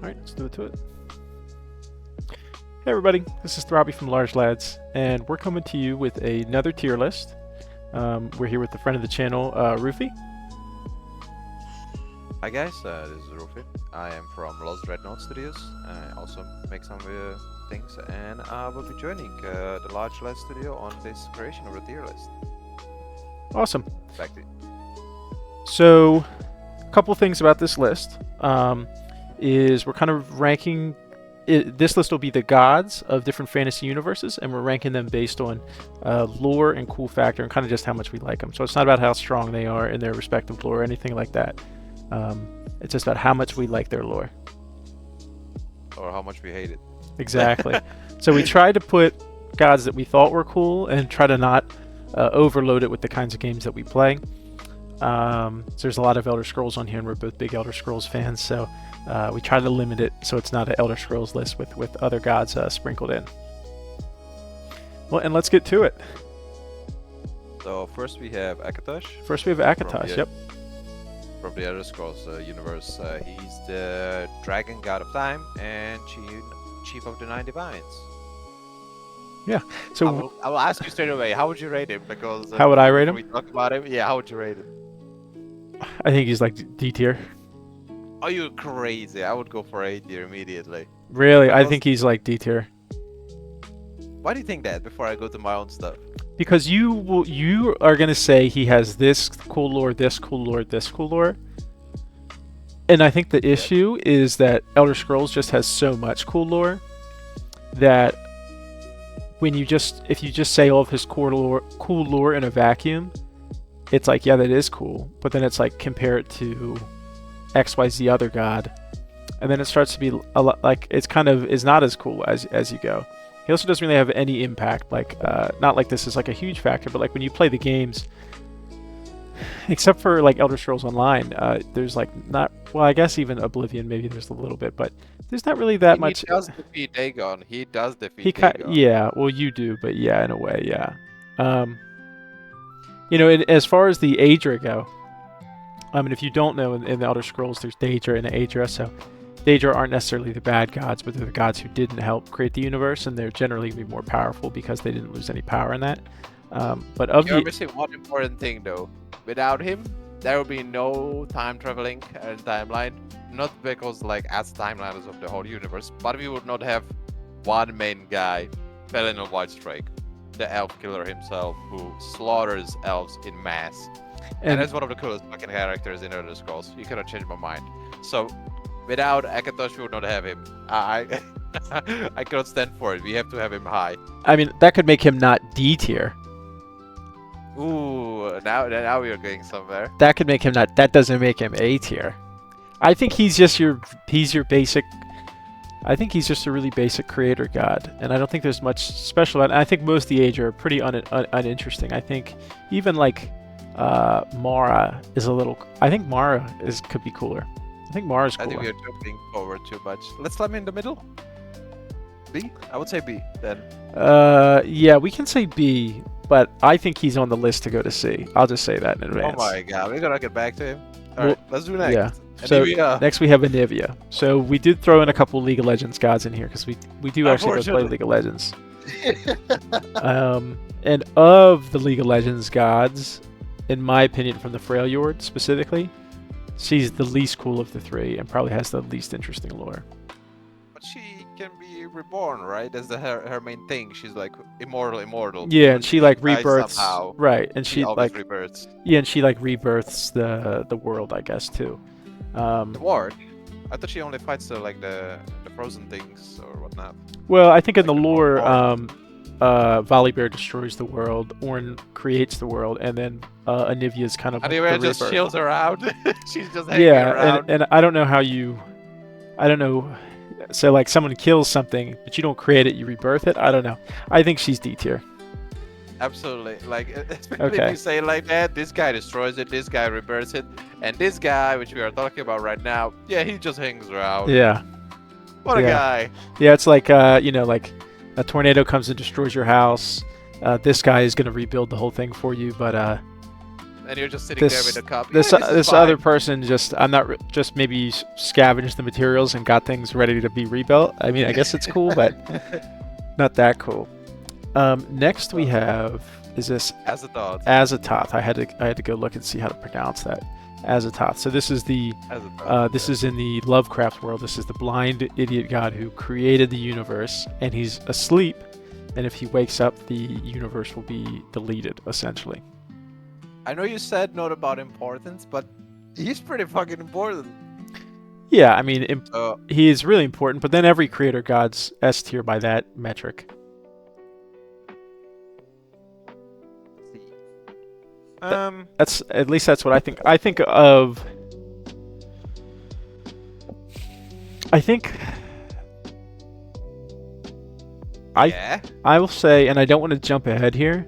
Alright, let's do it to it. Hey everybody, this is Throbbie from Large Lads, and we're coming to you with another tier list. We're here with the friend of the channel, Roofy. Hi guys, this is Rufy. I am from Lost Dreadnought Studios. I also make some things, and I will be joining the Large Lad Studio on this creation of a tier list. Awesome. Back to you. So, a couple things about this list is we're kind of ranking. This list will be the gods of different fantasy universes, and we're ranking them based on lore and cool factor and kind of just how much we like them. So it's not about how strong they are in their respective lore or anything like that. It's just about how much we like their lore. Or how much we hate it. Exactly. So we tried to put gods that we thought were cool and try to not overload it with the kinds of games that we play. So there's a lot of Elder Scrolls on here, and we're both big Elder Scrolls fans, so we try to limit it so it's not an Elder Scrolls list with other gods sprinkled in. Well, and let's get to it. So first we have Akatosh. First we have Akatosh, yep. From the Elder Scrolls universe. He's the dragon god of time and chief of the Nine Divines. Yeah. So I will ask you straight away, how would you rate him? Because how would I rate him? We talk about him. Yeah, how would you rate him? I think he's like D tier. Are you crazy? I would go for A tier immediately. Really? Because I think he's like D tier. Why do you think that before I go to my own stuff? Because you are gonna say he has this cool lore, this cool lore, this cool lore. And I think the issue is that Elder Scrolls just has so much cool lore that when if you just say all of his cool lore in a vacuum, it's like, yeah, that is cool. But then it's like, compare it to XYZ other god, and then it starts to be a lot like it's kind of is not as cool as you go. He also doesn't really have any impact, like not like this is like a huge factor, but like when you play the games, except for like Elder Scrolls Online, there's like not, well, I guess even Oblivion maybe there's a little bit, but there's not really that much. He does defeat Dagon. He does defeat Dagon. Yeah, well, you do, but yeah, in a way, yeah. You know, as far as the Aedra go, I mean, if you don't know, in the Elder Scrolls, there's Daedra and Aedra, so Daedra aren't necessarily the bad gods, but they're the gods who didn't help create the universe, and they're generally be more powerful because they didn't lose any power in that. But you're missing one important thing, though. Without him, there will be no time traveling and timeline. Not because, like, as timeliners of the whole universe, but we would not have one main guy, Felon of White Strike, the elf killer himself, who slaughters elves in mass. And that's one of the coolest fucking characters in Elder Scrolls. You cannot change my mind. So, without Akatosh, we would not have him. I cannot stand for it. We have to have him high. I mean, that could make him not D tier. Ooh, now we are going somewhere. That could make him not. That doesn't make him A tier. I think he's just your basic. I think he's just a really basic creator god, and I don't think there's much special about it. I think most of the Age are pretty uninteresting. I think even like Mara is a little. I think Mara could be cooler. I think Mara's cooler. I think we are jumping forward too much. Let's slam in the middle. B? I would say B then. Yeah, we can say B, but I think he's on the list to go to C. I'll just say that in advance. Oh my god, we're gonna get back to him. Alright, let's do next. Yeah. So next we have Anivia. So we did throw in a couple League of Legends gods in here because we do actually both play League of Legends. And of the League of Legends gods, in my opinion, from the Freljord specifically, she's the least cool of the three and probably has the least interesting lore. But she can be reborn, right? That's her main thing. She's like immortal. Yeah, and she like rebirths. Somehow. Right, and she like rebirths. Yeah, and she like rebirths the world, I guess, too. The war. I thought she only fights the frozen things or whatnot. Well, I think in the lore, Volibear destroys the world, Ornn creates the world, and then Anivia's kind of. Anyway, just chills around. She's just hanging around. And I don't know how I don't know. So like someone kills something, but you don't create it, you rebirth it. I don't know. I think she's D tier. Absolutely. Like, especially if you say it like that, this guy destroys it, this guy rebirths it, and this guy, which we are talking about right now, yeah, he just hangs around. Yeah. What a guy. Yeah, it's like, you know, like a tornado comes and destroys your house. This guy is going to rebuild the whole thing for you, but and you're just sitting there with a cup. This Yeah, this is other fine. person just maybe scavenged the materials and got things ready to be rebuilt. I mean, I guess it's cool, but not that cool. Next we have is this Azathoth. Azathoth. I had to go look and see how to pronounce that. Azathoth. So this is this is in the Lovecraft world. This is the blind idiot god who created the universe, and he's asleep. And if he wakes up, the universe will be deleted, essentially. I know you said not about importance, but he's pretty fucking important. Yeah, I mean, he is really important, but then every creator god's S tier by that metric. That's at least that's what I think. I think I will say, and I don't want to jump ahead here,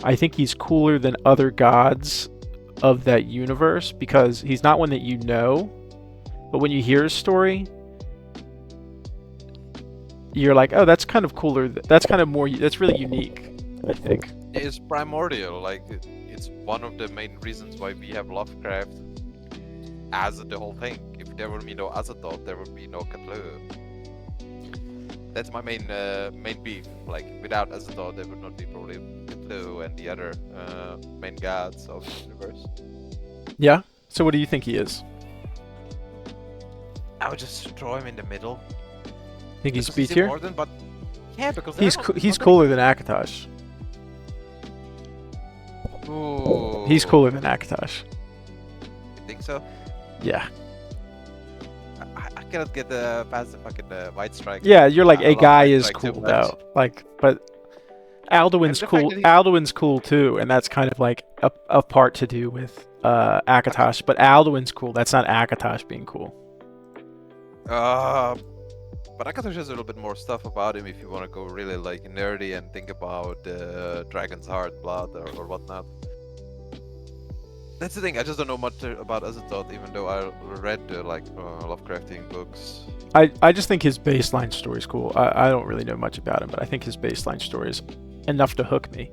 I think he's cooler than other gods of that universe because he's not one that you know, but when you hear his story, you're like, oh, that's kind of cooler. That's kind of more. That's really unique, I think. It's primordial. Like it's one of the main reasons why we have Lovecraft as the whole thing. If there would be no Azathoth, there would be no Cthulhu. That's my main beef. Like without Azathoth, there would not be probably Cthulhu and the other main gods of the universe. Yeah. So what do you think he is? I would just throw him in the middle. Think he's Because B tier? But yeah, because He's cooler than Akatosh. Ooh. He's cooler than Akatosh. You think so? Yeah. I cannot get past the fucking white strike. Yeah, you're like, I a love guy White is Strike too cool much. though. Like, but Alduin's the fact cool. that he- Alduin's cool too, and that's kind of like a part to do with Akatosh. But Alduin's cool. That's not Akatosh being cool. But Akatosh has a little bit more stuff about him if you want to go really like nerdy and think about Dragon's Heart, Blood, or whatnot. That's the thing. I just don't know much about Azathoth, even though I read Lovecraftian books. I just think his baseline story is cool. I don't really know much about him, but I think his baseline story is enough to hook me.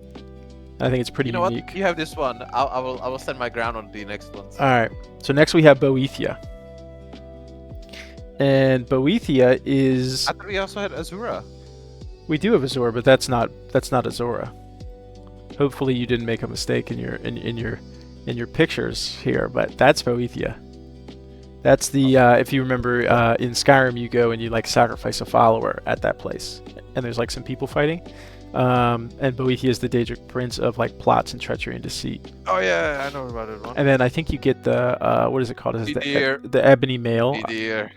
And I think it's pretty You know unique. what? You have this one. I will stand my ground on the next ones. All right. So next we have Boethia. And Boethia is I thought we also had Azura. we do have Azora, but that's not Azora. Hopefully you didn't make a mistake in your pictures here, but that's Boethia. That's the if you remember in Skyrim you go and you like sacrifice a follower at that place, and there's like some people fighting. And Boethia is the Daedric prince of like plots and treachery and deceit. Oh yeah, I know about it. One. And then I think you get the what is it called? Is it Deer. the ebony male? Deer.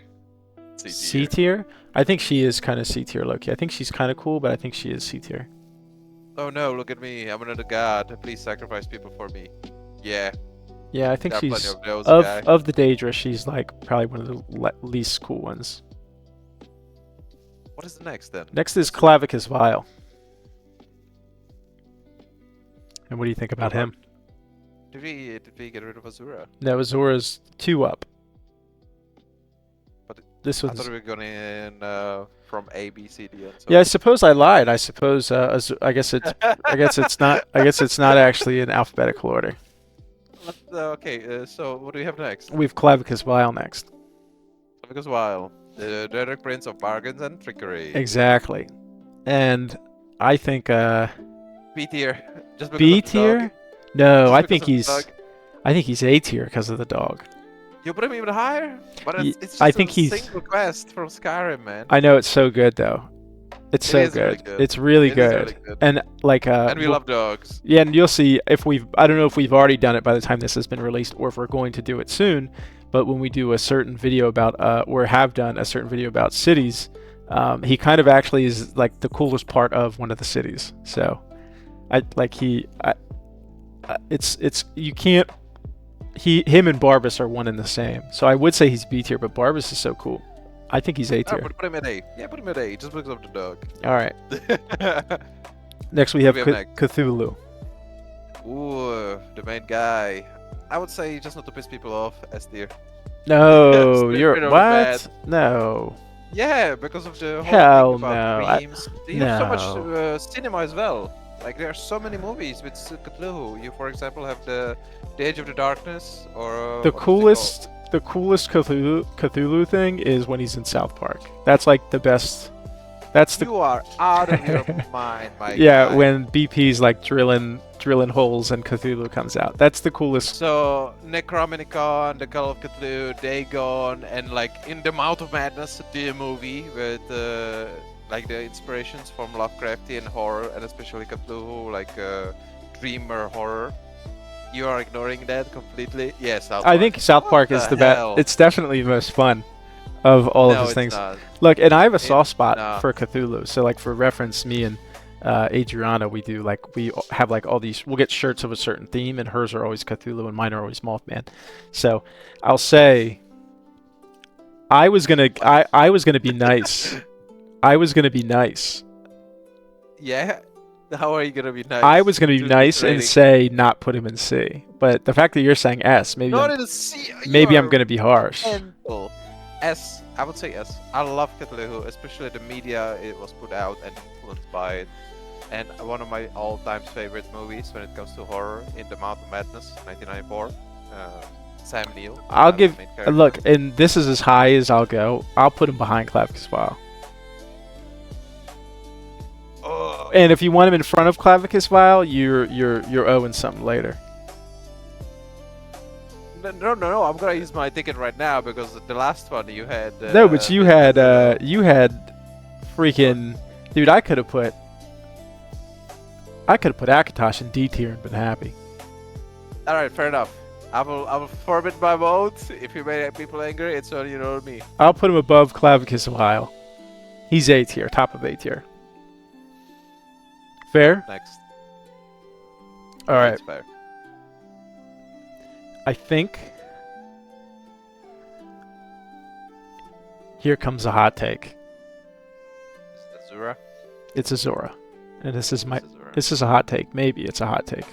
C tier? I think she is kind of C tier, Loki. I think she's kind of cool, but I think she is C tier. Oh no, look at me. I'm another god. Please sacrifice people for me. Yeah. Yeah, I think There are she's plenty of those, guy. of the Daedra, she's like probably one of the least cool ones. What is the next then? Next is Clavicus Vile. And what do you think about him? Did we get rid of Azura? No, Azora's 2 up. But This I one's thought we were going in from A, B, C, D, and so. yeah. I suppose I lied. I suppose I guess it's not actually in alphabetical order. Okay, so what do we have next? We have Clavicus Vile next. Because while the Daedric Prince of bargains and trickery. Exactly, and I think B tier. Just because B of the tier. dog. No, Just I because think of the he's dog. I think he's A tier because of the dog. You put him even higher? But Ye- it's just I think a he's- single quest from Skyrim, man. I know it's so good though. It's It so is really good. good. It's really It is good. really good. And like And we love dogs. yeah, and you'll see if I don't know if we've already done it by the time this has been released or if we're going to do it soon, but when we do a certain video about or have done a certain video about cities, he kind of actually is like the coolest part of one of the cities. So it's you can't him and Barbas are one and the same. So I would say he's B tier, but Barbas is so cool. I think he's A Oh, tier. put him at A. Yeah, put him at A, just because of the dog. All right. Next we have What do we have next? Cthulhu. Ooh, the main guy. I would say just not to piss people off, S tier. No, It's you're been really what? bad. No. Yeah, because of the whole Hell thing about no. dreams. They have so no. much cinema as well. Like there are so many movies with Cthulhu. You, for example, have the Age of the Darkness, or The what is it coolest, the coolest Cthulhu thing is when he's in South Park. That's like the best. That's called? the You are out of your mind, my yeah. guy. When BP's like drilling holes and Cthulhu comes out. That's the coolest. So Necronomicon, the Call of Cthulhu, Dagon, and like in the Mouth of Madness, the movie with like the inspirations from Lovecraftian horror and especially Cthulhu, like dreamer horror. You are ignoring that completely. Yes, South I Park. think South What Park is the hell? best. It's definitely the most fun of all of No, his it's things. not. Look, and I have a soft It's spot not. for Cthulhu. So like for reference, me and Adriana, we do like we have like all these. We'll get shirts of a certain theme, and hers are always Cthulhu, and mine are always Mothman. So I'll say, I was gonna be nice. I was gonna be nice. Yeah. How are you gonna be nice? I was gonna be to nice this and rating? say not put him in C. But the fact that you're saying S, Not in the C. maybe I'm gonna be harsh. Mental. S. I would say S. I love Cthulhu, especially the media it was put out and influenced by it. And one of my all-time favorite movies when it comes to horror, In the Mouth of Madness, 1994. Sam Neill. I'll the give main character. look, and this is as high as I'll go. I'll put him behind Clavicus Vile. Oh, And if you want him in front of Clavicus Vile, you're owing something later. no! I'm gonna use my ticket right now because the last one you had. No, but you had freaking dude. I could have put Akatosh in D tier and been happy. All right, fair enough. I will forfeit my vote. If you made people angry, it's on you or me. I'll put him above Clavicus Vile. He's A tier, top of A tier. Fair? Next. All right. That's fair. I think here comes a hot take. Is that Zura? It's Azora, and this is my Is that Zura? this is a hot take. Maybe it's a hot take.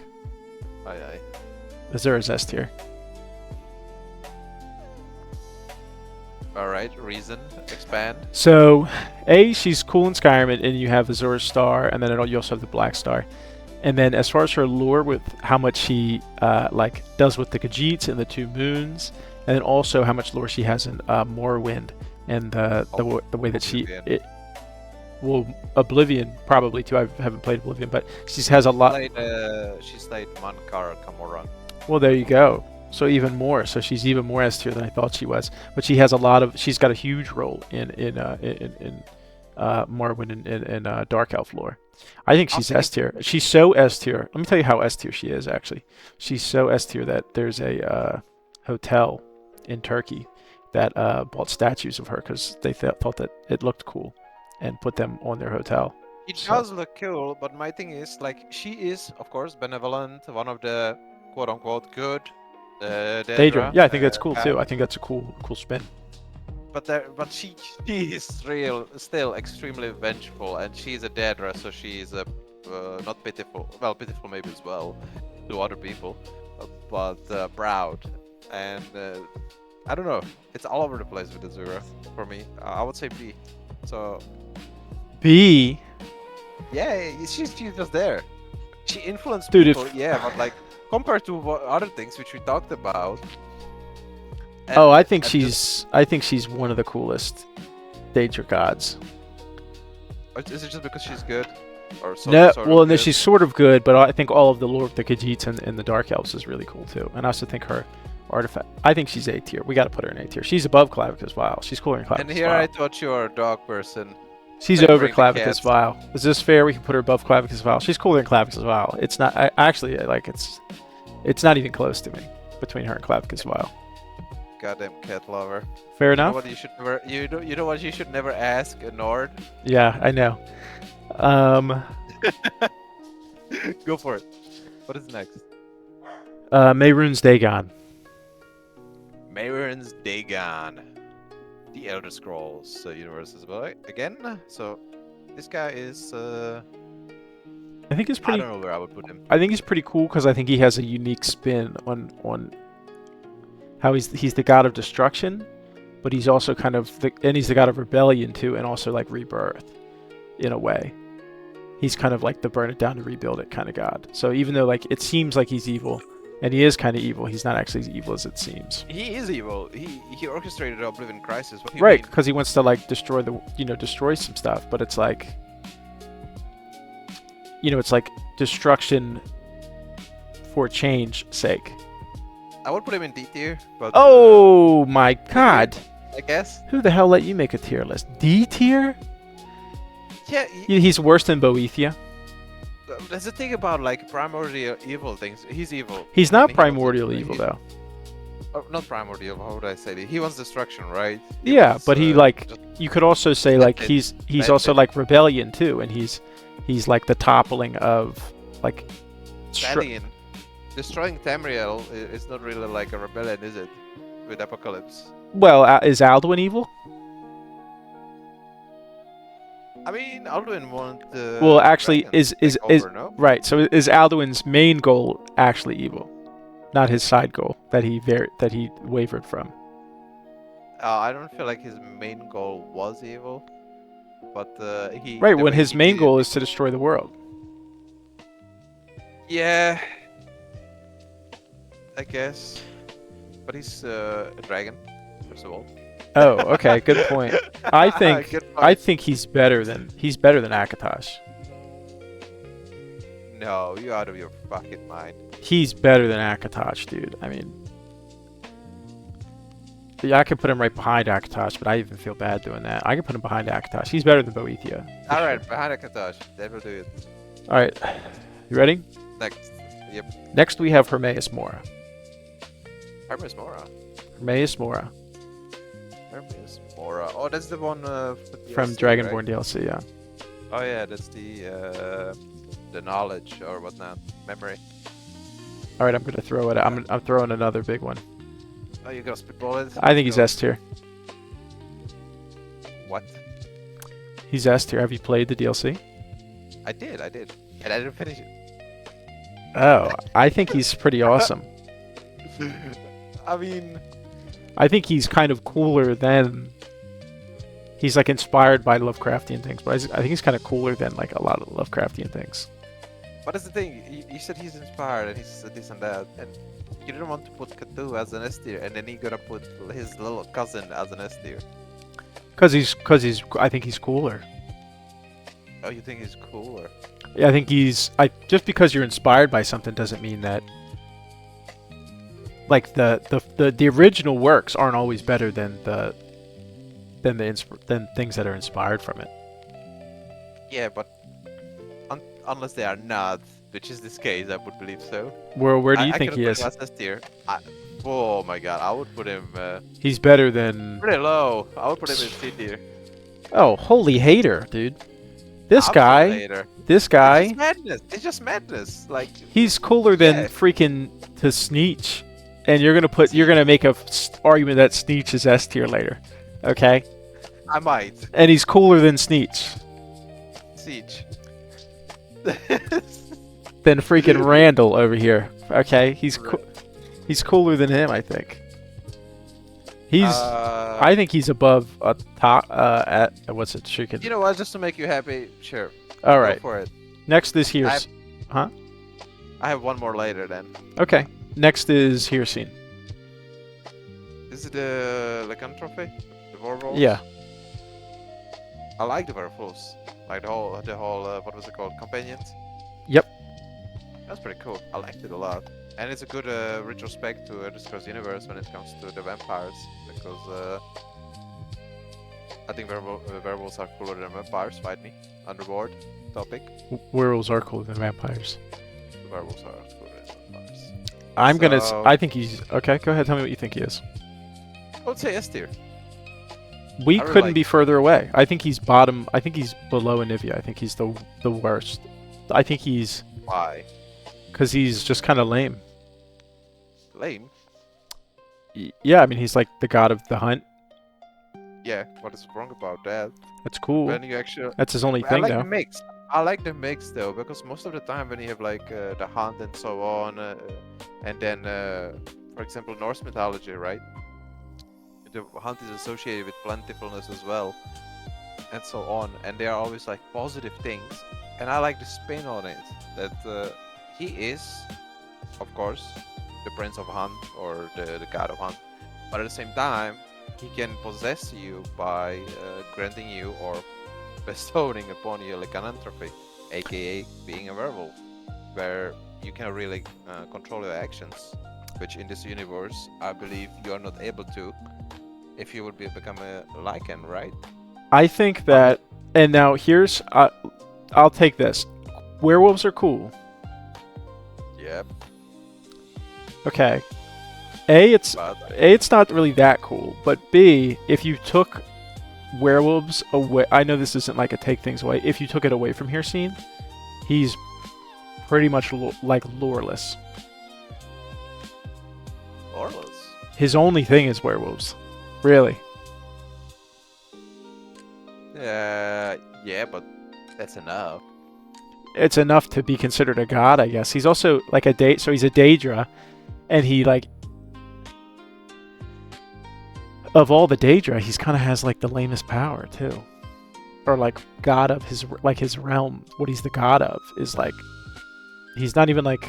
Aye. Azora's S tier. All right. Reason. Expand. So, A, she's cool in Skyrim, and you have Azora's Star, and then you also have the Black Star. And then as far as her lore with how much she like does with the Khajiits and the Two Moons, and then also how much lore she has in Morrowind and the way that she Oblivion. Oblivion probably too. I haven't played Oblivion, but she has a lot. She slayed Mankar Camoran. Well, there you go. So even more. So she's even more S tier than I thought she was. But she has a lot of. She's got a huge role in Morrowind and Dark Elf lore. I think she's S tier. She's so S tier. Let me tell you how S tier she is. Actually, she's so S tier that there's a hotel in Turkey that bought statues of her because they thought that it looked cool, and put them on their hotel. It So- does look cool, but my thing is like she is, of course, benevolent. One of the quote unquote good. Daedra. Yeah, I think that's cool too. I think that's a cool spin. But she is still extremely vengeful, and she's a Daedra, so she's a not pitiful. Well, pitiful maybe as well to other people, but proud. And I don't know. It's all over the place with Azura for me. I would say B. So B. yeah, she's just there. She influenced Dude, people, yeah, but like compared to other things which we talked about. Oh, I think and she's one of the coolest Daedra gods. is it just because she's good? Or No, sort of well, no, good? she's sort of good, but I think all of the lore of the Khajiits and the Dark Elves is really cool too. And I also think her artifact. I think she's A tier. We got to put her in A tier. She's above Clavicus Vile. She's cooler than Clavicus And here Vile. I thought you were a dog person. She's favoring over the Clavicus cats. Vile. Is this fair? We can put her above Clavicus Vile. She's cooler than Clavicus Vile. It's not. Actually, like it's not even close to me between her and Clavicus Vile. Goddamn cat lover. Fair You know enough. what you should never. You know what you should never ask a Nord. Yeah, I know. Go for it. What is next? Mehrunes Dagon. Mehrunes Dagon. The Elder Scrolls universe as well. Again, so this guy is. I think he's I pretty. don't know where I would put him. I think he's pretty cool because I think he has a unique spin on how he's the god of destruction, but he's also kind of he's the god of rebellion too, and also like rebirth, in a way. he's kind of like the burn it down to rebuild it kind of god. So even though like it seems like he's evil, and he is kind of evil, he's not actually as evil as it seems. He is evil. He orchestrated the Oblivion Crisis. What do you Right, mean? because he wants to like destroy destroy some stuff, but it's like, it's like destruction for change sake. I would put him in D tier, but Oh my god! I guess. Who the hell let you make a tier list? D tier? Yeah, He's worse than Boethia. there's a thing about like primordial evil things. He's evil. He's I mean, not he wants primordial to- evil he- though. Oh, not primordial. How would I say it? He wants destruction, right? Yeah, wants, but he just- you could also say like he's That's also it. like rebellion too, and he's like the toppling of like. Stallion. Destroying Tamriel is not really like a rebellion, is it? With Apocalypse. Well, is Alduin evil? I mean, Alduin won't. Well, actually, dragons is take over, no? right. So is Alduin's main goal actually evil, not his side goal that he wavered from? I don't feel like his main goal was evil, but he. Right, the when way his he main did goal it- is to destroy the world. Yeah. I guess. But he's a dragon, first of all. Oh, okay, good point. I think Good I point. think he's better than Akatosh. No, you out of your fucking mind. He's better than Akatosh, dude. I mean, yeah, I could put him right behind Akatosh, but I even feel bad doing that. I can put him behind Akatosh. He's better than Boethia. for Alright, sure. behind Akatosh. That will do it. All right, you ready? Next. Yep. Next we have Hermaeus Mora. Hermes Mora. Hermaeus Mora Hermes Mora. Oh, that's the one from Dragonborn DLC. Yeah. Oh yeah, that's the knowledge or whatnot, memory. All right, I'm gonna throw it. I'm throwing another big one. Oh, you got spitball it? I think he's Go. S tier. What? He's S tier. Have you played the DLC? I did, and I didn't finish it. Oh, I think he's pretty awesome. I mean, I think he's kind of cooler than. He's like inspired by Lovecraftian things, but I think he's kind of cooler than like a lot of Lovecraftian things. what is the thing? You said he's inspired and he's this and that, and you didn't want to put Cthulhu as an S tier, and then you're gonna put his little cousin as an S tier. Cause he's. I think he's cooler. Oh, you think he's cooler? Yeah, I think he's. Just because you're inspired by something doesn't mean that. Like the original works aren't always better than than things that are inspired from it. Yeah, but unless they are not, which is this case, I would believe so. Where do you I think he could've is? put him as S tier. Oh my god, I would put him He's better than. pretty low. I would put him in C tier. Oh, holy hater, dude! This I'll put him guy, later. this It's guy, just madness. It's just madness. Like, he's cooler than Yeah. freaking to Sneech, and you're gonna make a argument that Sneech is S tier later, okay? I might. And he's cooler than Sneech, Siege. than freaking Randall over here, okay? He's cooler than him, I think. He's. I think he's above a top. At what's it? Freaking. You know what? Just to make you happy, sure. All Go right. for it. Next is here's. I have one more later then. Okay. Next is Hircine. Is it the lycanthropy? The werewolves? Yeah. I like the werewolves. Like the whole what was it called? Companions? Yep. That's pretty cool. I liked it a lot. And it's a good retrospect to Discourse Universe when it comes to the vampires. Because I think werewolves are cooler than vampires, fight me. Underboard topic. Werewolves are cooler than vampires. The werewolves are cooler than vampires. I'm gonna. So- I think he's. Okay, go ahead. Tell me what you think he is. I would say S tier. We I really couldn't like- be further away. I think he's bottom. I think he's below Anivia. I think he's the worst. I think he's Why? because he's just kind of lame. Lame? Yeah, I mean he's like the god of the hunt. Yeah, what is wrong about that? That's cool. When you actually... That's his only I thing like though. the mix. I like the mix though, because most of the time when you have like the hunt and so on, and then, for example, Norse mythology, right? The hunt is associated with plentifulness as well, and so on, and they are always like positive things. And I like the spin on it that he is, of course, the Prince of Hunt or the God of Hunt, but at the same time, he can possess you by granting you or bestowing upon you lycanthropy, aka being a werewolf, where you can really control your actions, which in this universe, I believe you are not able to if you would become a lycan, right? I think that, and now here's, I'll take this. Werewolves are cool. Yep. Okay. It's not really that cool, but B, if you took werewolves away, I know this isn't like a take things away. If you took it away from here scene, he's pretty much like loreless. Loreless? His only thing is werewolves. Really. Yeah, but that's enough. It's enough to be considered a god, I guess. He's also like so he's a Daedra, and he like, of all the Daedra, he's kind of has like the lamest power too, or like god of his realm. What he's the god of is like, he's not even like.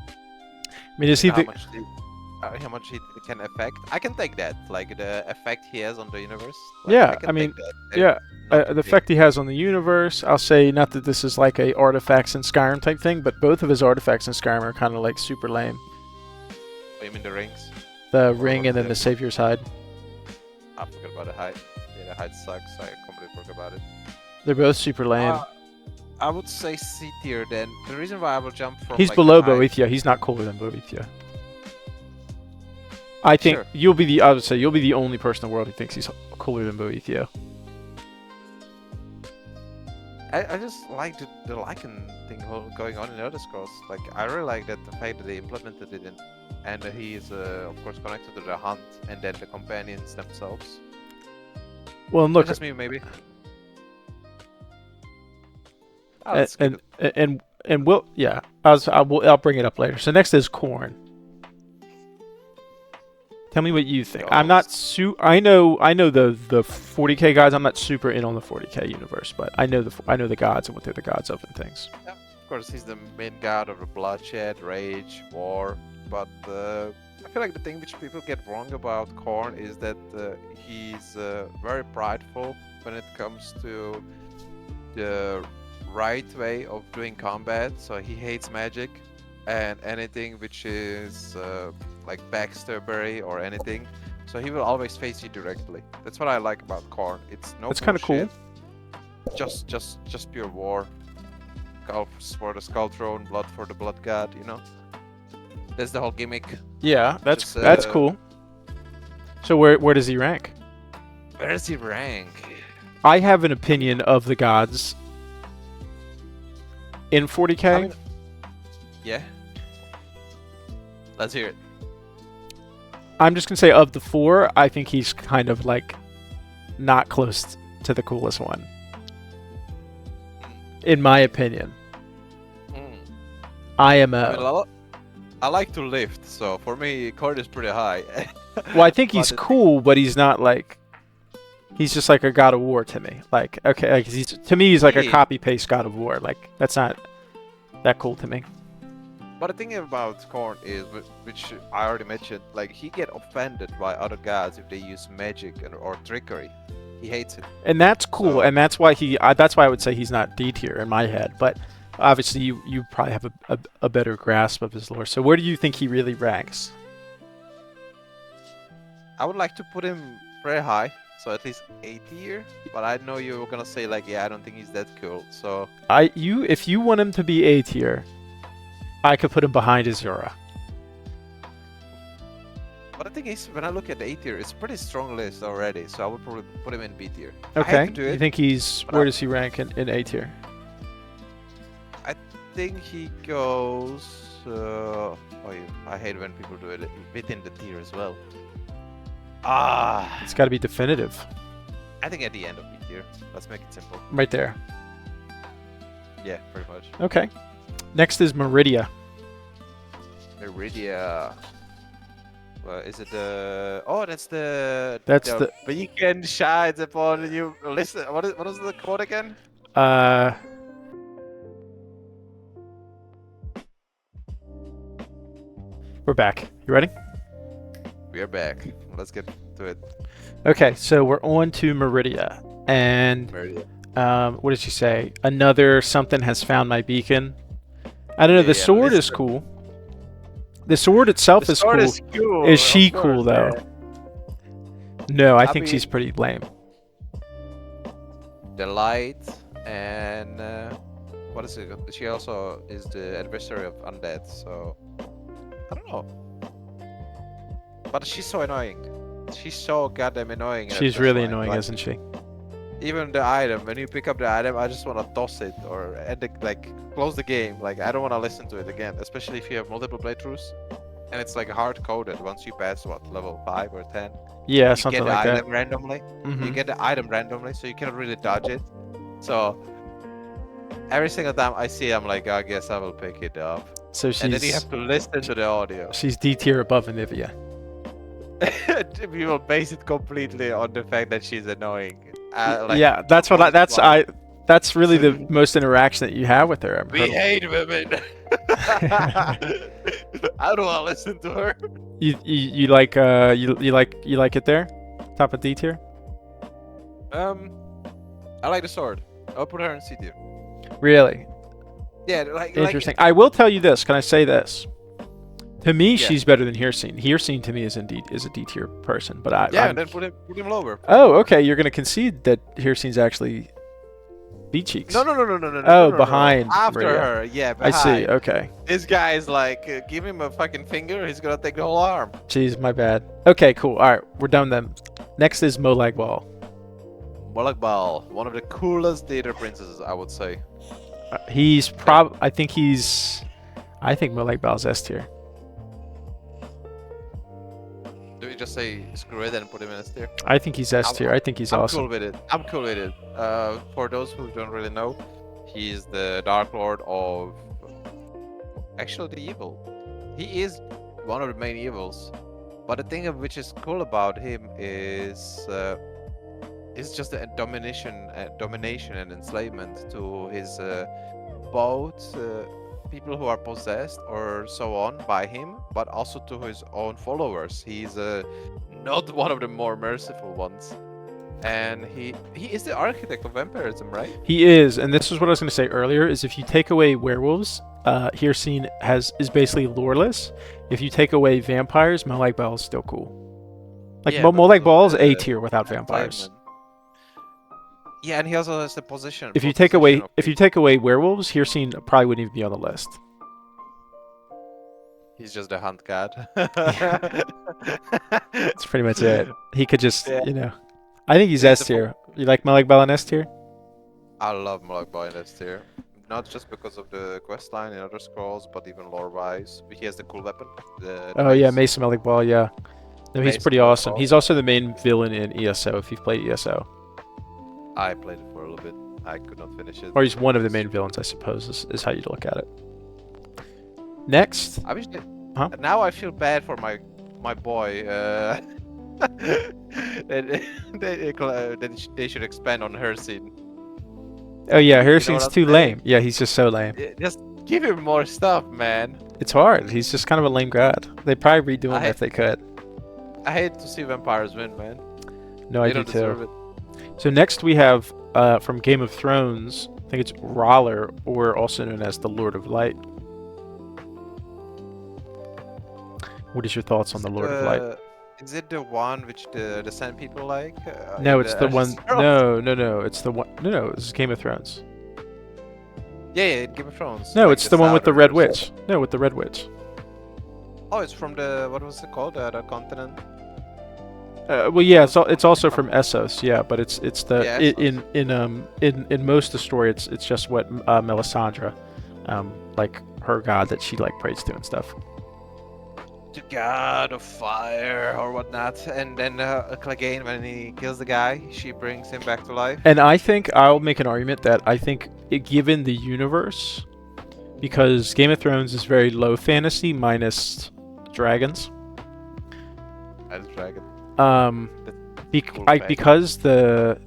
I mean, is he how much he can affect? I can take that, like the effect he has on the universe. Like, yeah, I mean, that. yeah. The effect he has on the universe, I'll say, not that this is like a artifacts in Skyrim type thing, but both of his artifacts in Skyrim are kind of like super lame. Oh, you mean the rings? The ring and then the Savior's hide. I forgot about the hide. Yeah, the hide sucks. I completely forgot about it. They're both super lame. I would say C tier then. The reason why I will jump from He's like, below Boethia. He's not cooler than Boethia. I think I would say you'll be the only person in the world who thinks he's cooler than Boethia. I just like the lycan thing going on in Elder Scrolls. Like, I really like that the fact that they implemented it in, and he is of course connected to the hunt and then the companions themselves. Well, and look, just me maybe. And we'll I'll bring it up later. So next is Khorne. Tell me what you think. I'm not I know the 40k guys. I'm not super in on the 40k universe, but I know the gods and what they're the gods of and things. Yeah, of course, he's the main god of the bloodshed, rage, war. But I feel like the thing which people get wrong about Khorne is that he's very prideful when it comes to the right way of doing combat. So he hates magic and anything which is like backstabbery or anything. So he will always face you directly. That's what I like about Khorne. It's no. That's kind of cool. Just pure war. Skull for the skull throne, blood for the blood god. You know. That's the whole gimmick. Yeah, that's cool. So where does he rank? Where does he rank? I have an opinion of the gods in 40k. Yeah. Let's hear it. I'm just gonna say of the four, I think he's kind of like not close to the coolest one, in my opinion. I like to lift, so for me, Khorne is pretty high. Well, I think he's cool, but he's not like. He's just like a God of War to me. Like, okay, like to me, he's like a copy paste God of War. Like, that's not that cool to me. But the thing about Khorne is, which I already mentioned, like he get offended by other gods if they use magic or trickery. He hates it. And that's cool, so, and that's why that's why I would say he's not D tier in my head. But obviously, you probably have a better grasp of his lore. So where do you think he really ranks? I would like to put him very high, so at least A tier. But I know you were gonna say like, yeah, I don't think he's that cool. So if you want him to be A tier, I could put him behind Azura. But the thing is, when I look at the A tier, it's a pretty strong list already. So I would probably put him in B tier. Okay. You think where does he rank in A tier? I think he goes. I hate when people do it within the tier as well. It's got to be definitive. I think at the end of B tier. Let's make it simple. Right there. Yeah, pretty much. Okay. Next is Meridia. Meridia. Is it the? Oh, that's the. That's the beacon shines upon you. Listen, what is the quote again? We're back. You ready? We are back. Let's get to it. Okay, so we're on to Meridia. And what did she say? Another something has found my beacon. I don't know, the sword is cool. The sword itself is cool. Is she cool, though? Yeah. No, I think she's pretty lame. The light and what is it? She also is the adversary of undead, so I don't know. But she's so annoying. She's so goddamn annoying. She's really annoying, isn't she? Even the item, when you pick up the item, I just want to toss it or end it, like close the game. Like I don't want to listen to it again, especially if you have multiple playthroughs, and it's like hard coded. Once you pass level 5 or 10, yeah, something like that. You get the item randomly. You get the item randomly, so you cannot really dodge it. So every single time I see, I'm like, I guess I will pick it up. So she's. And then you have to listen to the audio. She's D tier above Anivia. We will base it completely on the fact that she's annoying. Yeah, that's what that's really the most interaction that you have with her. We hate women. I don't want to listen to her. You like it there? Top of D tier? I like the sword. I'll put her in C tier. Really? Yeah, interesting. I will tell you this. Can I say this? To me, she's better than Hircine. Hircine to me is a D tier person, but then put him lower. Oh, okay. You're gonna concede that Hircine's actually B cheeks. No. Oh, behind. After her, yeah. Behind. I see. Okay. This guy is like, give him a fucking finger, he's gonna take the whole arm. Jeez, my bad. Okay, cool. All right, we're done then. Next is Molag Bal. Molag Bal, one of the coolest theater princesses, I would say. I think Molag Bal's S tier. Do we just say screw it and put him in S tier? I think he's S tier. I think he's awesome. I'm cool with it. For those who don't really know, he's the Dark Lord of actually the evil. He is one of the main evils. But the thing which is cool about him is just the domination and enslavement to his both people who are possessed or so on by him, but also to his own followers. He's not one of the more merciful ones, and he is the architect of vampirism, right? He is, and this is what I was going to say earlier: is if you take away werewolves, Hircine is basically loreless. If you take away vampires, Molag Bal is still cool. Like Molag Bal is A tier without vampires. Yeah, and he also has the position. If you take away werewolves, Hircine probably wouldn't even be on the list. He's just a hunt god. That's pretty much it. He could just, I think he's S tier. You like Molag Bal in S tier? I love Molag Bal in S tier. Not just because of the questline in other scrolls, but even lore-wise. He has the cool weapon. Yeah, Mace of Molag Bal, yeah. No, he's pretty awesome. He's also the main villain in ESO, if you've played ESO. I played it for a little bit. I could not finish it. Or he's one of the main villains, I suppose, is how you'd look at it. Next. Now I feel bad for my boy. They should expand on Hircine. Oh yeah, Hircine's too lame. Yeah, he's just so lame. Just give him more stuff, man. It's hard. He's just kind of a lame god. They'd probably redo him if they could. I hate to see vampires win, man. No, I do too. So next we have from Game of Thrones, I think it's Roller, or also known as the Lord of Light. What is your thoughts on the Lord of Light? Is it the one which the Sand people like? No, it's the one. No, it's the one. No, this is Game of Thrones. Yeah, Game of Thrones. No, it's the one with the Red Witch. No, with the Red Witch. Oh, it's from the what was it called? The continent. Well, yeah, it's also from Essos, yeah, but it's the in most of the story it's just what Melisandre, like her god that she like prays to and stuff. The god of fire or whatnot, and then Clegane, when he kills the guy, she brings him back to life. And I think I'll make an argument that I think given the universe, because Game of Thrones is very low fantasy minus dragons. As dragon. Because the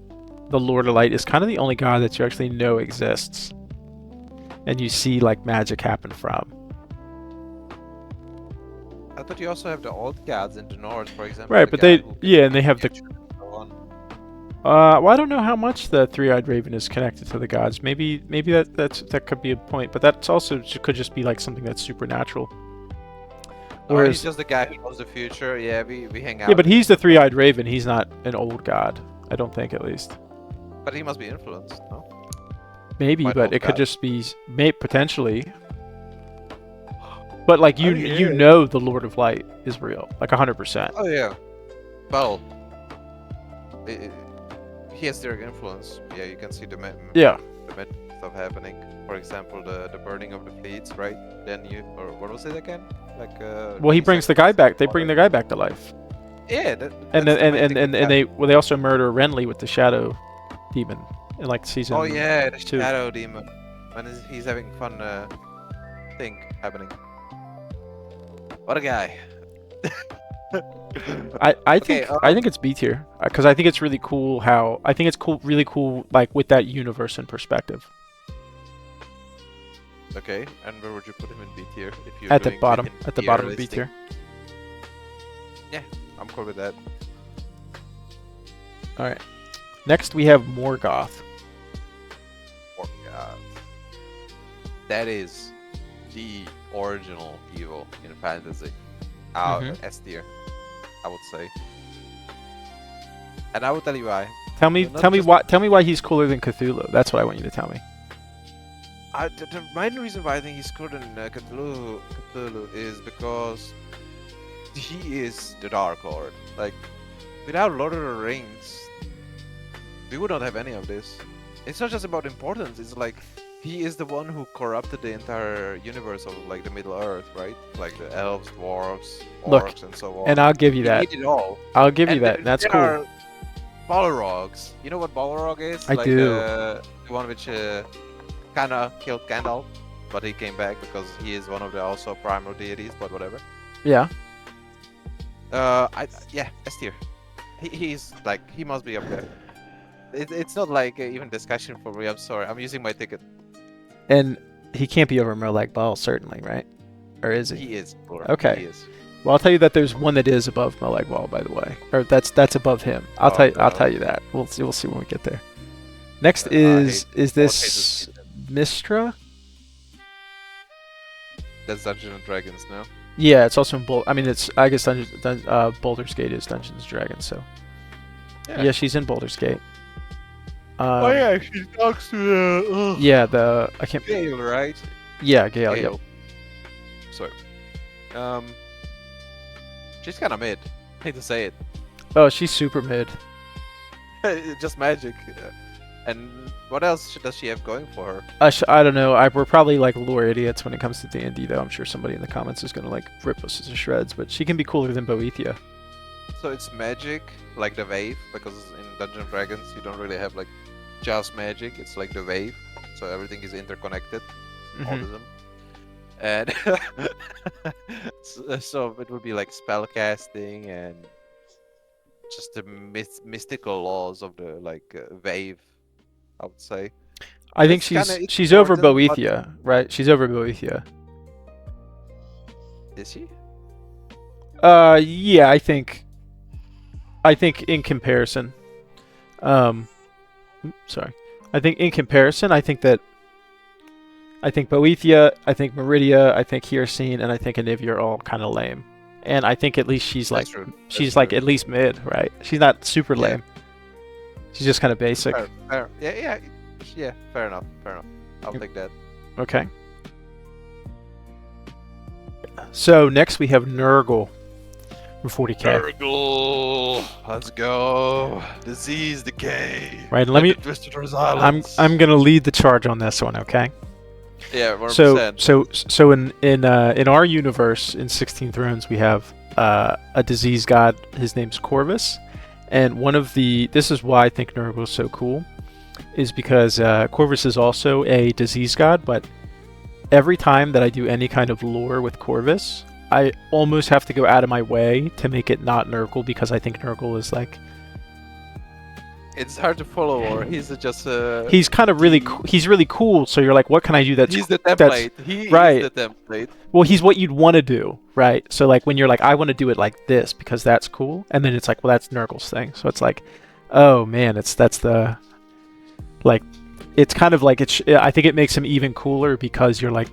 Lord of Light is kind of the only god that you actually know exists, and you see like magic happen from. I thought you also have the old gods in the north, for example. Right, the but guy they who yeah, and they have the future and so on. well, I don't know how much the three-eyed raven is connected to the gods. Maybe that could be a point, but that's also could just be like something that's supernatural. Or he's Whereas just the guy who knows the future. Yeah, we hang out. yeah, but with he's him the three-eyed raven. He's not an old god. I don't think, at least. But he must be influenced, no? Maybe, By the but old it could god. just be potentially. But like Oh, you yeah. know the Lord of Light is real, like 100%. Oh yeah. Well, he has direct influence. Yeah, you can see the Yeah. magic stuff happening. For example, the burning of the fleets, right? Then or what was it again? Like Well, he brings the guy back. They bring the guy back to life. Yeah, And that's then, the main thing with that. they also murder Renly with the shadow demon in like season. Oh yeah, the 2. shadow demon. And he's having fun thing happening. What a guy. I Okay, think it's B tier because I think it's really cool how really cool like with that universe in perspective. Okay, and where would you put him in B tier if you At the bottom of B tier. Yeah, I'm cool with that. All right. Next we have Morgoth. Oh god. That is the original evil in fantasy. S tier, I would say. And I will tell you why. Tell me why he's cooler than Cthulhu. That's what I want you to tell me. The main reason why I think he's cooler than Cthulhu is because he is the Dark Lord. Like, without Lord of the Rings, we would not have any of this. It's not just about importance. It's like he is the one who corrupted the entire universe of like the Middle Earth, right? Like the elves, dwarves, orcs, and so on. And I'll give you He that. did it all. I'll give you And that. That's there cool. are Balrogs. You know what Balrog is? I like do. The one which kind of killed Gandalf, but he came back because he is one of the also primal deities. But whatever. Yeah. Yeah, S tier. He's like he must be up there. It's not like even discussion for me. I'm sorry. I'm using my ticket. And he can't be over Molag Bal, certainly, right? Or is he? He is. Lord. Okay. He is. Well, I'll tell you that there's one that is above Molag Bal, by the way, or that's above him. I'll tell you that. We'll see when we get there. Next is this Mistra? That's Dungeons and Dragons, no? Yeah, it's also in I guess Baldur's Gate is Dungeons and Dragons, so yeah, she's in Baldur's Gate. Oh yeah, she talks to the. Yeah, I can't. Gale, right? Yeah, Gale. Yep. Sorry. She's kind of mid. Hate to say it. Oh, she's super mid. Just magic. And what else does she have going for her? I don't know. We're probably like lore idiots when it comes to D&D, though. I'm sure somebody in the comments is gonna like rip us to shreds, but she can be cooler than Boethia. So it's magic, like the wave, because in Dungeons and Dragons you don't really have like just magic. It's like the wave, so everything is interconnected, all of them. And so it would be like spell casting and just the mystical laws of the like wave, I would say. I think It's she's over important, but- Boethia, right? She's over Boethia. Is she? Yeah, I think in comparison. Sorry. I think in comparison, I think Boethia, I think Meridia, I think Hircine, and I think Anivia are all kind of lame. And I think at least she's That's like true. she's like at least mid, right? She's not super Yeah. lame. She's just kind of basic. Fair. Yeah. Fair enough. I'll take that. Okay. So next we have Nurgle for 40k. Nurgle, let's go. Disease, decay. Right, let me. Twisted I'm gonna lead the charge on this one, okay? Yeah, 100%. So in our universe in 16 Thrones we have a disease god. His name's Corvus, and this is why I think Nurgle is so cool, is because Corvus is also a disease god. But every time that I do any kind of lore with Corvus, I almost have to go out of my way to make it not Nurgle, because I think Nurgle is like It's hard to follow, or he's just He's kind of really he's really cool, so you're like, what can I do that's he's the that's template. He right. is the template. Well, he's what you'd want to do, right? So like when you're like, I want to do it like this because that's cool, and then it's like, well, that's Nurgle's thing. So it's like, oh man, that's the like, it's kind of like I think it makes him even cooler because you're like,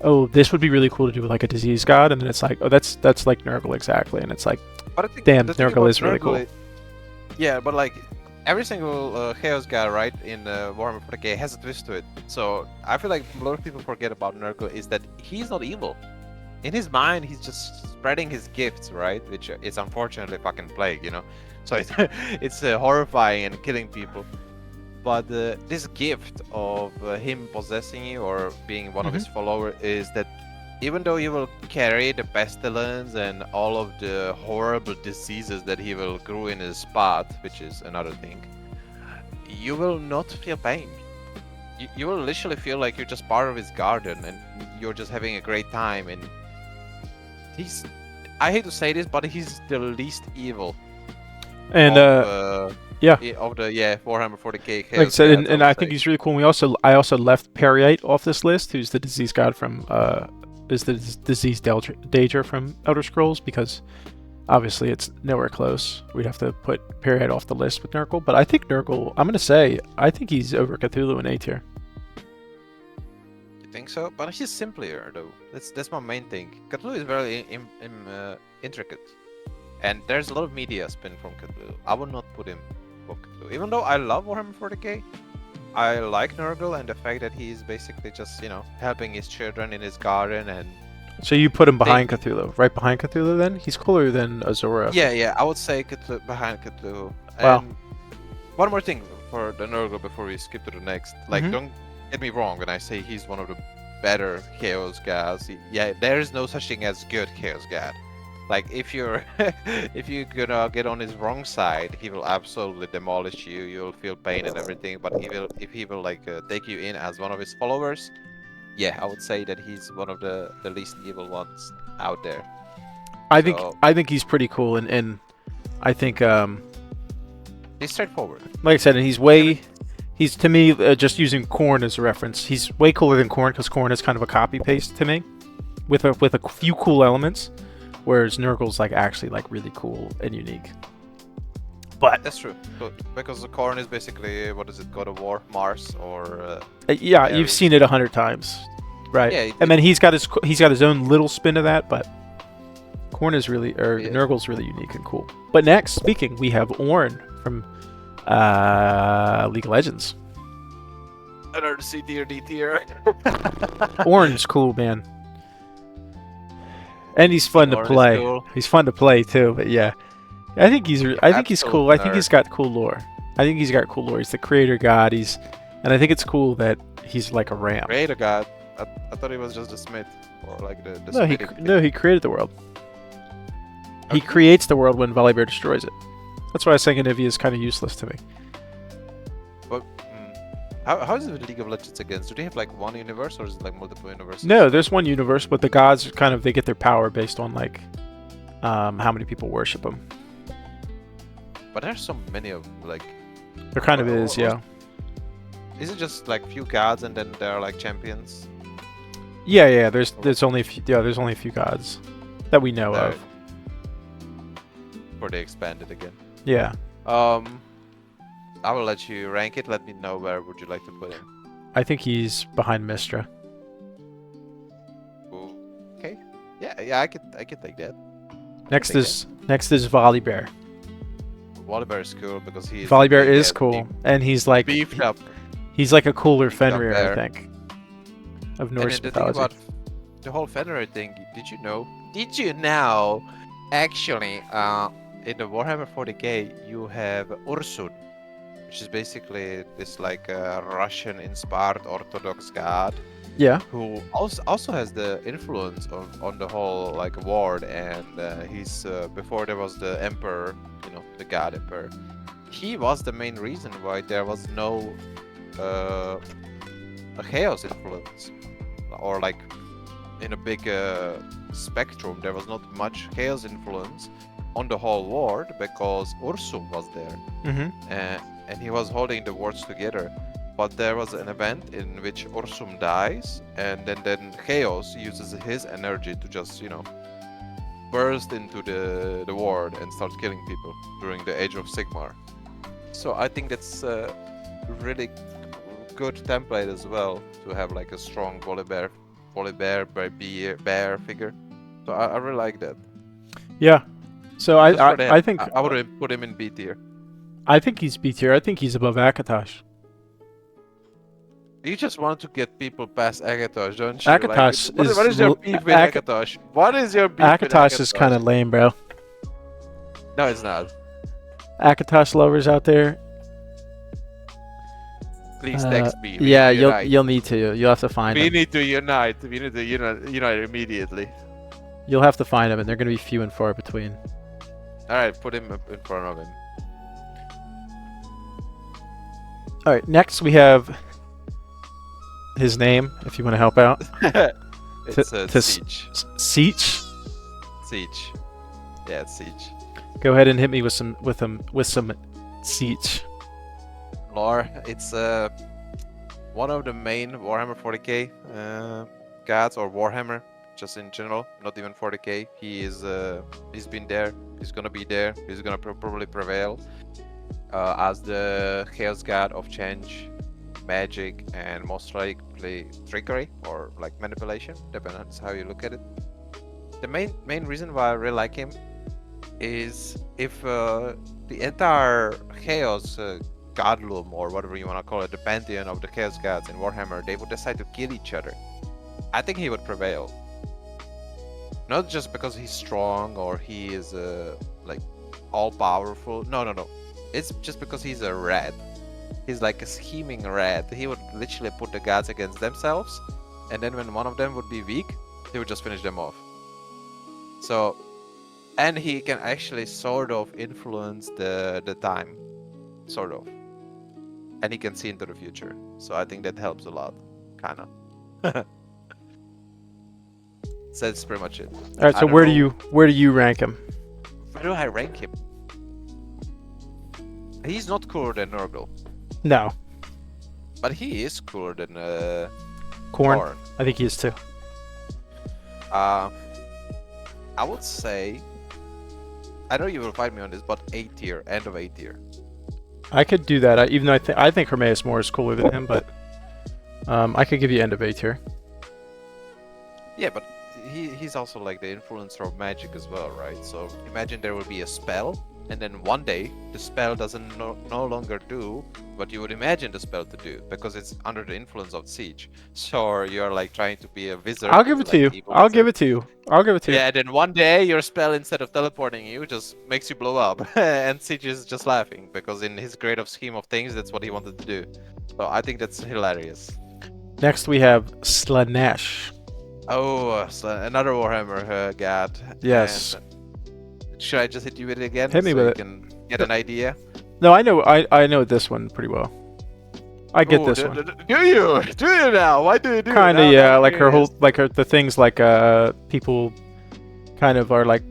oh, this would be really cool to do with like a disease god, and then it's like, oh, that's like Nurgle exactly, and it's like, But I think damn, the thing Nurgle about is really cool. Yeah, but like every single Chaos guy, right, in Warhammer 40k has a twist to it. So I feel like a lot of people forget about Nurgle is that he's not evil. In his mind, he's just spreading his gifts, right? Which is unfortunately fucking plague, you know. So it's horrifying and killing people. But this gift of him possessing you or being one of his followers is that even though you will carry the pestilence and all of the horrible diseases that he will grow in his path, which is another thing, you will not feel pain. You will literally feel like you're just part of his garden and you're just having a great time. And he's, I hate to say this, but he's the least evil. And of the Warhammer 40k. Like I said, and I think he's really cool. And I also left Periite off this list, who's the disease god from is the disease Daedra from Elder Scrolls, because obviously it's nowhere close. We'd have to put Periite off the list with Nurgle, but I think Nurgle, I'm gonna say, I think he's over Cthulhu in A tier. You think so? But he's simpler though. That's my main thing. Cthulhu is very intricate, and there's a lot of media spin from Cthulhu. I would not put him above Cthulhu, even though I love Warhammer 40k. I like Nurgle and the fact that he's basically just, you know, helping his children in his garden. And so you put him behind Cthulhu, right behind Cthulhu then? He's cooler than Azora. Yeah, I would say Cthulhu, behind Cthulhu. Wow. And one more thing for the Nurgle before we skip to the next. Like, don't get me wrong when I say he's one of the better Chaos gods. Yeah, there is no such thing as good Chaos god. Like, if you're gonna get on his wrong side, he will absolutely demolish you. You'll feel pain and everything. But if he will like take you in as one of his followers, yeah, I would say that he's one of the least evil ones out there. I think he's pretty cool, and I think he's straightforward. Like I said, and he's to me just using Khorne as a reference. He's way cooler than Khorne because Khorne is kind of a copy paste to me, with a few cool elements. Whereas Nurgle's like actually like really cool and unique. But that's true. Because the Khorne is basically, what is it, God of War, Mars, or yeah, you've seen it 100 times, right? Yeah, and then he's got his own little spin to that, but Khorne is really, Nurgle's really unique and cool. But next, speaking, we have Ornn from League of Legends. Another C tier, D tier. Ornn's cool, man. And he's fun to play. Cool. He's fun to play too, but yeah. I think he's cool. I think he's got cool lore. He's the creator god. And I think it's cool that he's like a ram. Creator god? I thought he was just a smith, or like the he created the world. Okay. He creates the world when Volibear destroys it. That's why I was saying Anivia is kind of useless to me. But how is it with League of Legends again? Do they have like one universe, or is it like multiple universes? No, there's one universe, but the gods they get their power based on like how many people worship them. But there's so many of like. There kind of is, yeah. Is it just like few gods and then there are like champions? Yeah. There's only a few. Yeah, there's only a few gods that we know of. Before they expanded again. Yeah. I will let you rank it. Let me know where would you like to put him. I think he's behind Mystra. Okay. Yeah, I could take that. Next is Volibear. Volibear is cool because Volibear is cool, and he's like beefed up. He's like a cooler Fenrir, I think, of Norse mythology. Thing about the whole Fenrir thing, did you know? Actually, in the Warhammer 40k, you have Ursun, which is basically this like Russian-inspired Orthodox god. Yeah. Who also has the influence on the whole like world, and he's before there was the emperor, you know, the god emperor. He was the main reason why there was no a chaos influence, or like in a big spectrum there was not much chaos influence on the whole world because Ursum was there. and he was holding the wards together. But there was an event in which Ursum dies, and then Chaos uses his energy to just, burst into the ward and start killing people during the Age of Sigmar. So I think that's a really good template as well to have like a strong bear figure. So I really like that. Yeah. So I think I would put him in B tier. I think he's B tier. I think he's above Akatosh. You just want to get people past Akatosh, don't you? Akatosh like, what is your beef with Akatosh? What is your beef with Akatosh is kind of lame, bro. No, it's not. Akatosh lovers out there. Please text me. Yeah, you'll need to. You'll have to find him. We need to unite. We need to unite immediately. You'll have to find him, and they're going to be few and far between. All right, put him up in front of him. All right, next we have his name, if you want to help out. It's Siege. Siege? Siege. Yeah, it's Siege. Go ahead and hit me with some Siege. Lore. It's one of the main Warhammer 40k gods, or Warhammer just in general, not even 40k. He's been there. He's gonna be there. He's gonna probably prevail as the chaos god of change, magic, and most likely trickery or like manipulation, depending on how you look at it. The main reason why I really like him is if the entire chaos godloom, or whatever you want to call it, the pantheon of the chaos gods in Warhammer, they would decide to kill each other, I think he would prevail. Not just because he's strong or he is like all powerful. No. It's just because he's a rat. He's like a scheming rat. He would literally put the gods against themselves, and then when one of them would be weak, he would just finish them off. So, and he can actually sort of influence the time, sort of, and he can see into the future. So I think that helps a lot, kind of. So that's pretty much it. All right. So where do you rank him? Where do I rank him? He's not cooler than Nurgle. No. But he is cooler than Khorne. I think he is too. I would say, I know you will fight me on this, but A tier, end of A tier. I could do that. Even though I think Hermaeus Moore is cooler than him, but I could give you end of A tier. Yeah, but he's also like the influencer of magic as well, right? So imagine there will be a spell, and then one day the spell doesn't no longer do what you would imagine the spell to do, because it's under the influence of siege. So you're like trying to be a wizard. I'll give it to you. I'll give it to you. Yeah, and then one day your spell, instead of teleporting you, just makes you blow up. And Siege is just laughing, because in his great scheme of things, that's what he wanted to do. So I think that's hilarious. Next we have Slaanesh. Oh, another Warhammer god. Yes. And should I just hit you with it again? Hit me with it. So you can get an idea? No, I know this one pretty well. I get this one. Do you? Do you now? Why do you do it? Kind of, yeah. Like her whole, the things like people kind of are like,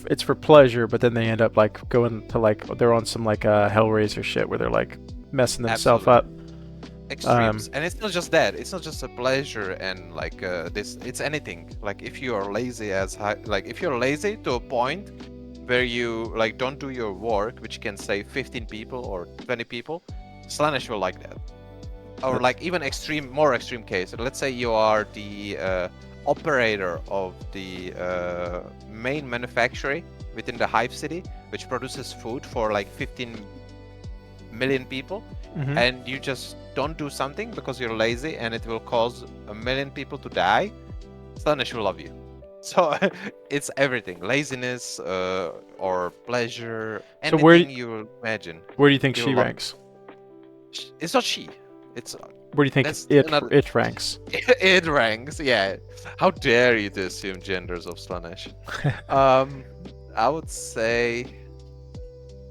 it's for pleasure, but then they end up like going to like, they're on some like Hellraiser shit where they're like messing themselves up. Extremes. And it's not just that. It's not just a pleasure and like this. It's anything. Like if you are lazy if you're lazy to a point where you like don't do your work, which can say 15 people or 20 people, Slaanesh will like that. Or like even more extreme case. Let's say you are the operator of the main manufacturer within the Hive City, which produces food for like 15 million people, and you just don't do something because you're lazy and it will cause 1 million people to die. Slaanesh will love you. So it's everything, laziness or pleasure, anything you imagine. Where do you think she ranks? It's not she. It's where do you think it ranks? It ranks, yeah. How dare you to assume genders of Slaanesh? I would say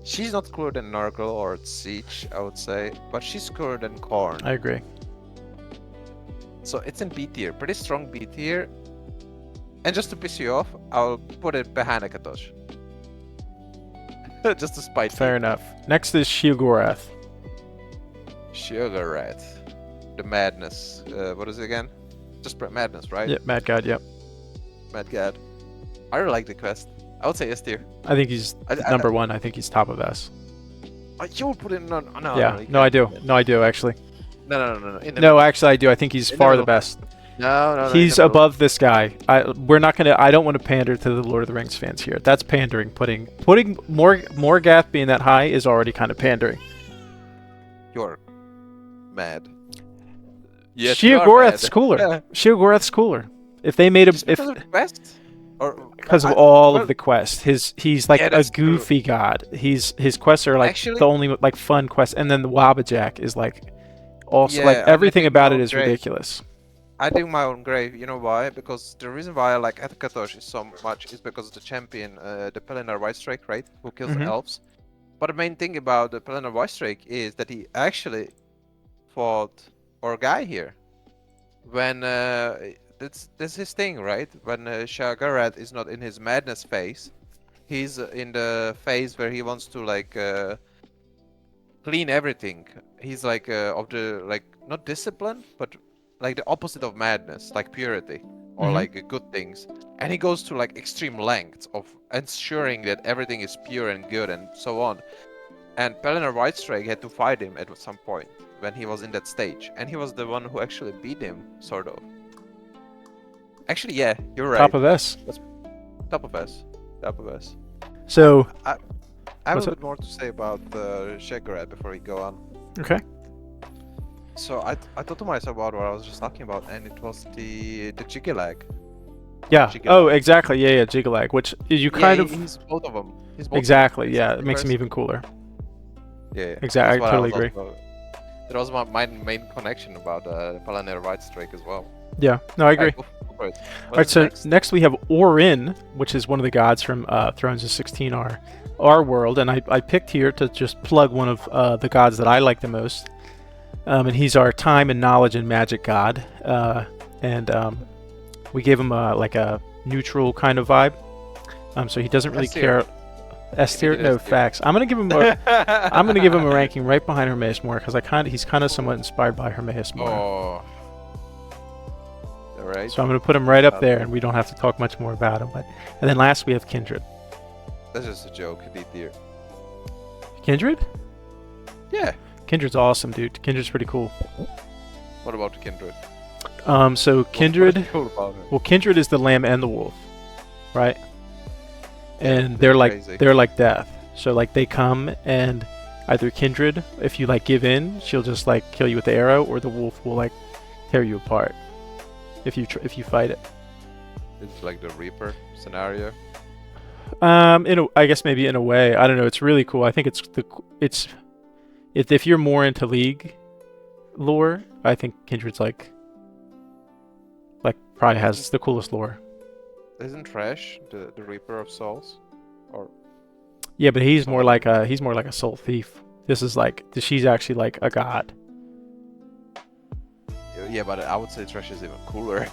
she's not cooler than Nurgle or Siege, I would say, but she's cooler than Khorne. I agree. So it's in B tier, pretty strong B tier. And just to piss you off, I'll put it behind Akatosh. Just to spite you. Fair enough. Next is Sheogorath. Sheogorath. The madness. What is it again? Just madness, right? Yeah, Mad God. Yep. Mad God. I really like the quest. I would say S tier. I think he's number one. I think he's top of S. You would put it in no. Yeah. you No, I do. can't. No, I do actually. No. In the No, actually, I do. I think he's In the far the middle. best. No. He's above this guy. We're not gonna. I don't want to pander to the Lord of the Rings fans here. That's pandering. Putting Morgoth being that high is already kind of pandering. You're mad. Yes, you are Sheogorath's mad. cooler. Yeah. Sheogorath's cooler. If they made him, Just because of the quest? Or because of all well, of the quests, he's like Yeah, a that's true. goofy god. His quests are like Actually- the only like fun quests, and then the Wabbajack is like also Yeah, like I'm everything letting about go it is great. ridiculous. I dig my own grave. You know why? Because the reason why I like Akatosh so much is because of the champion, the Pelennor Whitestrike, right? Who kills Mhm. elves. But the main thing about the Pelennor Whitestrike is that he actually fought our guy here. When that's his thing, right? When Sheogorath is not in his madness phase, he's in the phase where he wants to like clean everything. He's like of the like not discipline, but like the opposite of madness, like purity or Mhm. like good things. And he goes to like extreme lengths of ensuring that everything is pure and good and so on. And Pelennor Whitestrike had to fight him at some point when he was in that stage, and he was the one who actually beat him, sort of. Actually, yeah, you're right. Top of S. Top of S. Top of S. So I have What's a up? bit more to say about Sheogorath before we go on. okay. So I thought to myself about what I was just talking about, and it was the Jigalag. Yeah. Jigalag. Oh, exactly. Yeah. Jigalag, which you kind of he's both of them. He's both exactly. of them. Yeah, It's it makes him first- even cooler. Yeah. Exactly, that's what I totally was agree. also- That was my main connection about Pelennor Whitestrike as well. Yeah. No, I agree. Alright, go for it. All right, so next we have Orin, which is one of the gods from Thrones of 16R, our world, and I picked here to just plug one of the gods that I like the most, and he's our time and knowledge and magic god, and we gave him like a neutral kind of vibe, so he doesn't really S tier. care. S tier, no S tier. facts. I'm gonna give him a ranking right behind Hermaeus Mora because he's kind of somewhat inspired by Hermaeus Mora. Oh. Alright. So I'm going to put him right up there, and we don't have to talk much more about him. And then last we have Kindred. That's just a joke, D tier. Kindred? Yeah. Kindred's awesome, dude. Kindred's pretty cool. What about Kindred? So Kindred, What's cool about it? well, Kindred is the lamb and the wolf, right? And they're they're crazy. like death. So like they come and either Kindred, if you like give in, she'll just like kill you with the arrow, or the wolf will like tear you apart if you fight it. It's like the Reaper scenario. I guess maybe in a way. I don't know. It's really cool. I think if you're more into League lore, I think Kindred's like probably has the coolest lore. Isn't Trash the Reaper of Souls? Or Yeah, but he's more like a soul thief. This is like she's actually like a god. yeah, but I would say Trash is even cooler.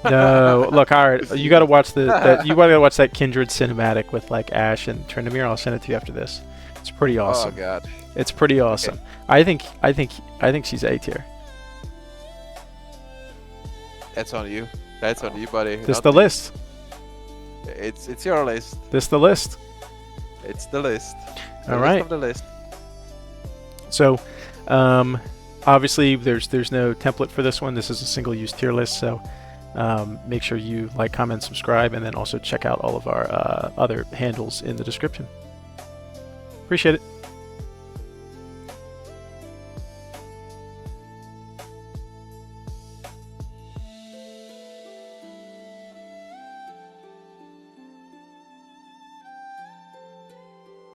No, look, all right, you got to watch that Kindred cinematic with like Ash and Tryndamere. I'll send it to you after this. It's pretty awesome. Oh god. It's pretty awesome. I think she's A tier. That's on you. That's on you, buddy. This Not the me. list. It's your list. This the list. It's the list. The All list right. of the list. So, obviously, there's no template for this one. This is a single-use tier list. So, make sure you like, comment, subscribe, and then also check out all of our other handles in the description. Appreciate it.